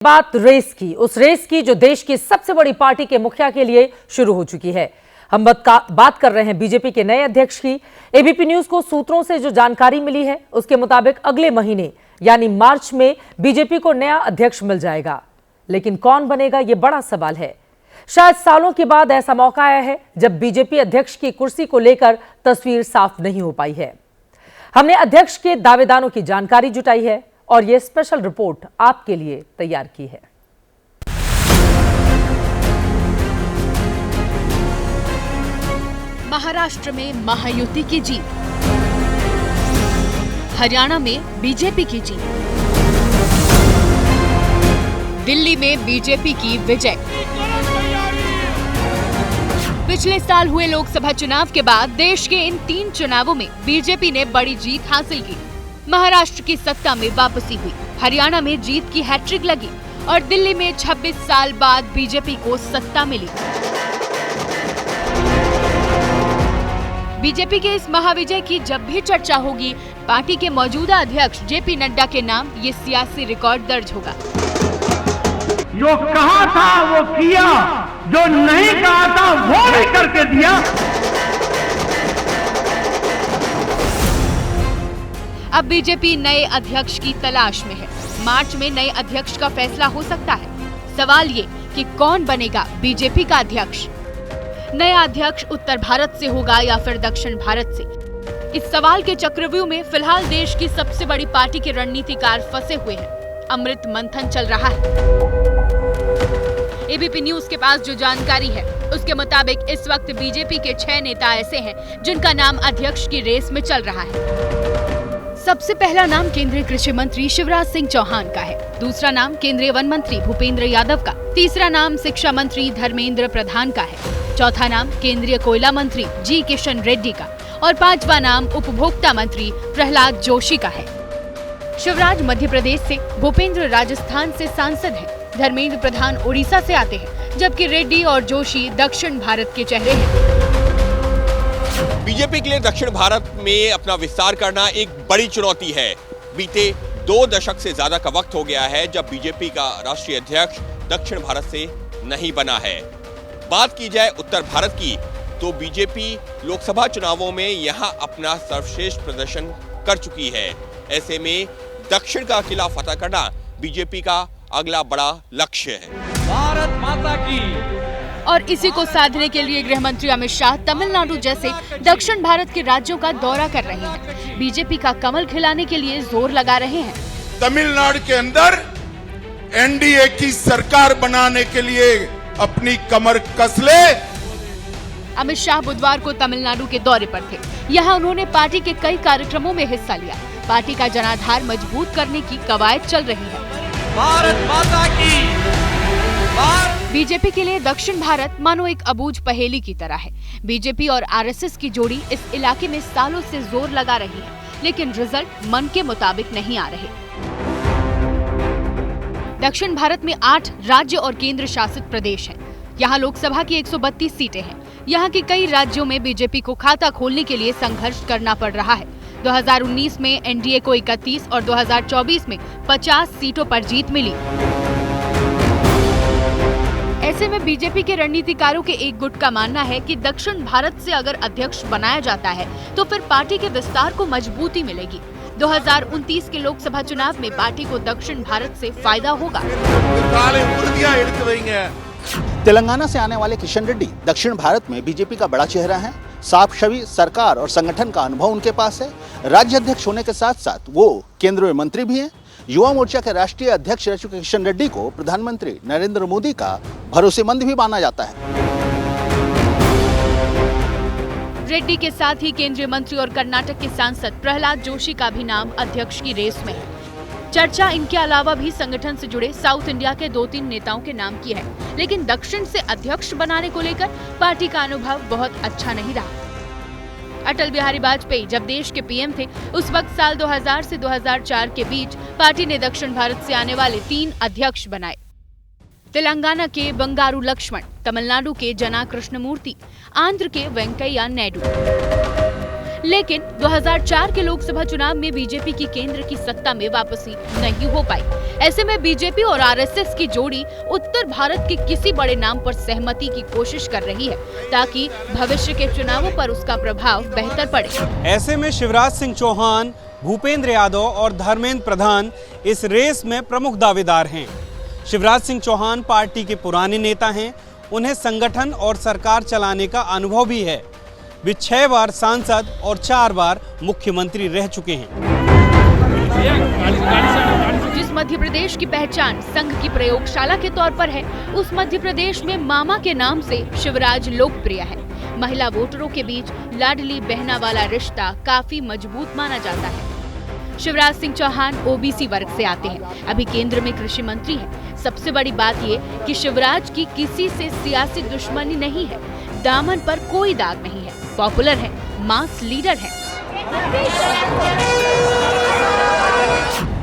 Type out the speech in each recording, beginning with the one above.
बात रेस की, उस रेस की जो देश की सबसे बड़ी पार्टी के मुखिया के लिए शुरू हो चुकी है। हम बात कर रहे हैं बीजेपी के नए अध्यक्ष की। एबीपी न्यूज को सूत्रों से जो जानकारी मिली है उसके मुताबिक अगले महीने यानी मार्च में बीजेपी को नया अध्यक्ष मिल जाएगा। लेकिन कौन बनेगा ये बड़ा सवाल है। शायद सालों के बाद ऐसा मौका आया है जब बीजेपी अध्यक्ष की कुर्सी को लेकर तस्वीर साफ नहीं हो पाई है। हमने अध्यक्ष के दावेदारों की जानकारी जुटाई है और यह स्पेशल रिपोर्ट आपके लिए तैयार की है। महाराष्ट्र में महायुति की जीत, हरियाणा में बीजेपी की जीत, दिल्ली में बीजेपी की विजय। पिछले साल हुए लोकसभा चुनाव के बाद देश के इन 3 चुनावों में बीजेपी ने बड़ी जीत हासिल की। महाराष्ट्र की सत्ता में वापसी हुई, हरियाणा में जीत की हैट्रिक लगी और दिल्ली में 26 साल बाद बीजेपी को सत्ता मिली। बीजेपी के इस महाविजय की जब भी चर्चा होगी, पार्टी के मौजूदा अध्यक्ष जेपी नड्डा के नाम ये सियासी रिकॉर्ड दर्ज होगा। जो कहा था वो किया, जो नहीं कहा था वो भी करके दिया। अब बीजेपी नए अध्यक्ष की तलाश में है। मार्च में नए अध्यक्ष का फैसला हो सकता है। सवाल ये कि कौन बनेगा बीजेपी का अध्यक्ष। नया अध्यक्ष उत्तर भारत से होगा या फिर दक्षिण भारत से। इस सवाल के चक्रव्यूह में फिलहाल देश की सबसे बड़ी पार्टी के रणनीतिकार फंसे हुए हैं। अमृत मंथन चल रहा है। एबीपी न्यूज के पास जो जानकारी है उसके मुताबिक इस वक्त बीजेपी के 6 नेता ऐसे हैं जिनका नाम अध्यक्ष की रेस में चल रहा है। सबसे पहला नाम केंद्रीय कृषि मंत्री शिवराज सिंह चौहान का है। दूसरा नाम केंद्रीय वन मंत्री भूपेंद्र यादव का। तीसरा नाम शिक्षा मंत्री धर्मेंद्र प्रधान का है। चौथा नाम केंद्रीय कोयला मंत्री जी किशन रेड्डी का और 5वां नाम उपभोक्ता मंत्री प्रहलाद जोशी का है। शिवराज मध्य प्रदेश से, भूपेंद्र राजस्थान से सांसद हैं। धर्मेंद्र प्रधान उड़ीसा से आते हैं, जबकि रेड्डी और जोशी दक्षिण भारत के चेहरे हैं। बीजेपी के लिए दक्षिण भारत में अपना विस्तार करना एक बड़ी चुनौती है। बीते 2 दशक से ज्यादा का वक्त हो गया है जब बीजेपी का राष्ट्रीय अध्यक्ष दक्षिण भारत से नहीं बना है। बात की जाए उत्तर भारत की तो बीजेपी लोकसभा चुनावों में यहां अपना सर्वश्रेष्ठ प्रदर्शन कर चुकी है। ऐसे में दक्षिण का किला फतह करना बीजेपी का अगला बड़ा लक्ष्य है। भारत माता की। और इसी को साधने के लिए गृह मंत्री अमित शाह तमिलनाडु जैसे दक्षिण भारत के राज्यों का दौरा कर रहे हैं। बीजेपी का कमल खिलाने के लिए जोर लगा रहे हैं। तमिलनाडु के अंदर एनडीए की सरकार बनाने के लिए अपनी कमर कस ले। अमित शाह बुधवार को तमिलनाडु के दौरे पर थे। यहाँ उन्होंने पार्टी के कई कार्यक्रमों में हिस्सा लिया। पार्टी का जनाधार मजबूत करने की कवायद चल रही है। भारत माता की। बीजेपी के लिए दक्षिण भारत मानो एक अबूझ पहेली की तरह है। बीजेपी और आरएसएस की जोड़ी इस इलाके में सालों से जोर लगा रही है, लेकिन रिजल्ट मन के मुताबिक नहीं आ रहे। दक्षिण भारत में 8 राज्य और केंद्र शासित प्रदेश हैं। यहाँ लोकसभा की 132 सीटें हैं। यहाँ के कई राज्यों में बीजेपी को खाता खोलने के लिए संघर्ष करना पड़ रहा है। 2019 में एनडीए को 31 और 2024 में 50 सीटों पर जीत मिली। ऐसे में बीजेपी के रणनीतिकारों के एक गुट का मानना है कि दक्षिण भारत से अगर अध्यक्ष बनाया जाता है तो फिर पार्टी के विस्तार को मजबूती मिलेगी। 2029 के लोकसभा चुनाव में पार्टी को दक्षिण भारत से फायदा होगा। तेलंगाना से आने वाले किशन रेड्डी दक्षिण भारत में बीजेपी का बड़ा चेहरा है। साफ छवि, सरकार और संगठन का अनुभव उनके पास है। राज्य अध्यक्ष होने के साथ साथ वो केंद्रीय मंत्री भी हैं। युवा मोर्चा के राष्ट्रीय अध्यक्ष रह चुके किशन रेड्डी को प्रधानमंत्री नरेंद्र मोदी का भरोसेमंद भी माना जाता है। रेड्डी के साथ ही केंद्रीय मंत्री और कर्नाटक के सांसद प्रहलाद जोशी का भी नाम अध्यक्ष की रेस में है। चर्चा इनके अलावा भी संगठन से जुड़े साउथ इंडिया के 2-3 नेताओं के नाम की है, लेकिन दक्षिण से अध्यक्ष बनाने को लेकर पार्टी का अनुभव बहुत अच्छा नहीं रहा। अटल बिहारी वाजपेयी जब देश के पीएम थे, उस वक्त साल 2000 से 2004 के बीच पार्टी ने दक्षिण भारत से आने वाले 3 अध्यक्ष बनाए। तेलंगाना के बंगारू लक्ष्मण, तमिलनाडु के जना कृष्णमूर्ति, आंध्र के वेंकैया नायडू। लेकिन 2004 के लोकसभा चुनाव में बीजेपी की केंद्र की सत्ता में वापसी नहीं हो पाई। ऐसे में बीजेपी और आरएसएस की जोड़ी उत्तर भारत के किसी बड़े नाम पर सहमति की कोशिश कर रही है ताकि भविष्य के चुनावों पर उसका प्रभाव बेहतर पड़े। ऐसे में शिवराज सिंह चौहान, भूपेंद्र यादव और धर्मेंद्र प्रधान इस रेस में प्रमुख दावेदार हैं। शिवराज सिंह चौहान पार्टी के पुराने नेता हैं, उन्हें संगठन और सरकार चलाने का अनुभव भी है। वे 6 बार सांसद और 4 बार मुख्यमंत्री रह चुके हैं। जिस मध्य प्रदेश की पहचान संघ की प्रयोगशाला के तौर पर है, उस मध्य प्रदेश में मामा के नाम से शिवराज लोकप्रिय है। महिला वोटरों के बीच लाडली बहना वाला रिश्ता काफी मजबूत माना जाता है। शिवराज सिंह चौहान ओबीसी वर्ग से आते हैं, अभी केंद्र में कृषि मंत्री हैं। सबसे बड़ी बात ये कि शिवराज की किसी से सियासी दुश्मनी नहीं है, दामन पर कोई दाग नहीं है, पॉपुलर है, मास लीडर है।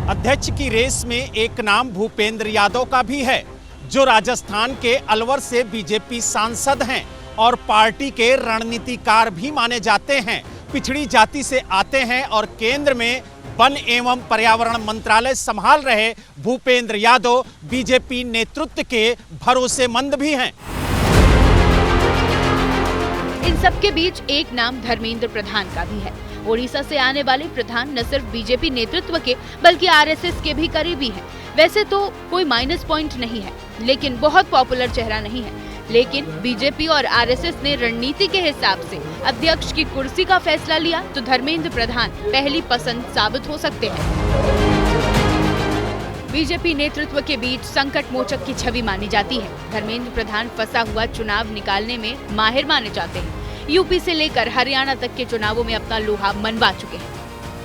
अध्यक्ष की रेस में एक नाम भूपेंद्र यादव का भी है, जो राजस्थान के अलवर से बीजेपी सांसद हैं और पार्टी के रणनीतिकार भी माने जाते हैं। पिछड़ी जाति से आते हैं और केंद्र में वन एवं पर्यावरण मंत्रालय संभाल रहे भूपेंद्र यादव बीजेपी नेतृत्व के भरोसेमंद भी हैं। इन सबके बीच एक नाम धर्मेंद्र प्रधान का भी है। ओडिशा से आने वाले प्रधान न सिर्फ बीजेपी नेतृत्व के बल्कि आरएसएस के भी करीबी हैं। वैसे तो कोई माइनस पॉइंट नहीं है, लेकिन बहुत पॉपुलर चेहरा नहीं है। लेकिन बीजेपी और आरएसएस ने रणनीति के हिसाब से अध्यक्ष की कुर्सी का फैसला लिया तो धर्मेंद्र प्रधान पहली पसंद साबित हो सकते हैं। बीजेपी नेतृत्व के बीच संकट मोचक की छवि मानी जाती है। धर्मेंद्र प्रधान फंसा हुआ चुनाव निकालने में माहिर माने जाते हैं। यूपी से लेकर हरियाणा तक के चुनावों में अपना लोहा मनवा चुके हैं।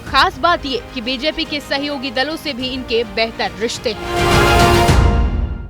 खास बात ये कि बीजेपी के सहयोगी दलों से भी इनके बेहतर रिश्ते हैं।